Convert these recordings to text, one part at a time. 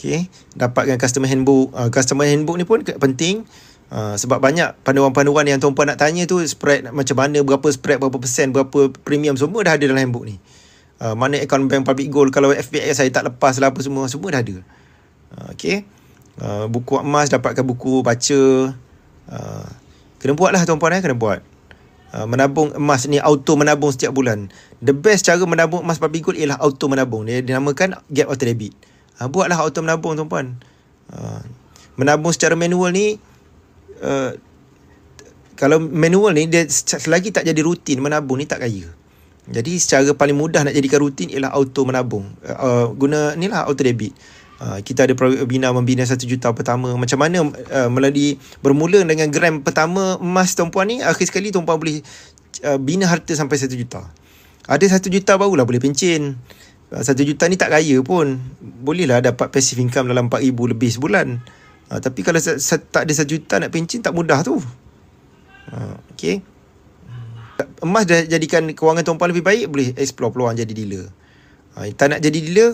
Okay, dapatkan customer handbook. Customer handbook ni pun penting. Sebab banyak panduan-panduan yang tuan-puan nak tanya tu, spread macam mana, berapa spread, berapa persen, berapa premium, semua dah ada dalam handbook ni. Mana account bank public gold, kalau FPX saya tak lepas lah apa semua dah ada. Okay, buku emas, dapatkan buku baca. Kena buat lah tuan-puan, kena buat. Menabung emas ni, auto menabung setiap bulan. The best cara menabung emas public gold ialah auto menabung. Dia dinamakan gap auto debit. Buatlah auto menabung tuan-puan. Menabung secara manual ni, kalau manual ni, dia selagi tak jadi rutin menabung ni, tak kaya. Jadi secara paling mudah nak jadikan rutin ialah auto menabung. Guna ni lah auto debit. Kita ada program membina 1 juta pertama. Macam mana melalui bermula dengan gram pertama emas tuan-puan ni, akhir sekali tuan-puan boleh bina harta sampai 1 juta. Ada 1 juta barulah boleh pencen. 1 juta ni tak kaya pun, bolehlah dapat passive income dalam 4,000 lebih sebulan. Tapi kalau tak ada 1 juta nak pencen, tak mudah tu. Okay, emas dah jadikan kewangan tuan-puan lebih baik, boleh explore peluang jadi dealer. Tak nak jadi dealer,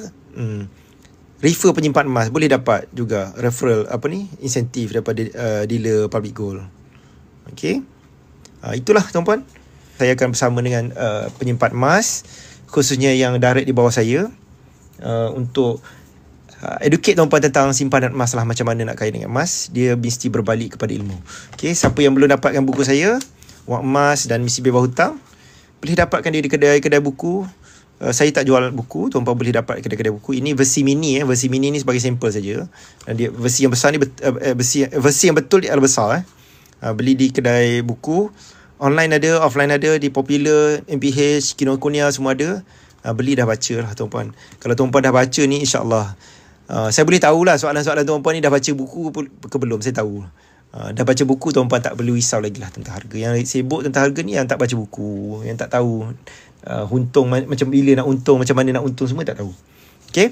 refer penyimpan emas, boleh dapat juga referral insentif daripada dealer public gold. Okay, itulah tuan-puan, saya akan bersama dengan penyimpan emas, khususnya yang direct di bawah saya, untuk educate tuan-puan tentang simpanan emas lah, macam mana nak kaya dengan emas. Dia mesti berbalik kepada ilmu. Okay, siapa yang belum dapatkan buku saya, Wang Emas dan Misi Bebas Hutang, boleh dapatkan dia di kedai-kedai buku. Saya tak jual buku, tuan-puan boleh dapat kedai-kedai buku. Ini versi mini, versi mini ni sebagai sampel saja. Dia versi yang besar ni, versi yang betul dia adalah besar. Beli di kedai buku, online ada, offline ada, di Popular, MPH, Kinokuniya, semua ada. Beli dah baca lah tuan-puan. Kalau tuan-puan dah baca ni, insyaAllah, saya boleh tahulah soalan-soalan tuan-puan ni, dah baca buku ke belum, saya tahu. Dah baca buku, tuan-puan tak perlu risau lagi lah tentang harga. Yang sibuk tentang harga ni yang tak baca buku, yang tak tahu untung macam bila nak untung, macam mana nak untung, semua tak tahu. Okay,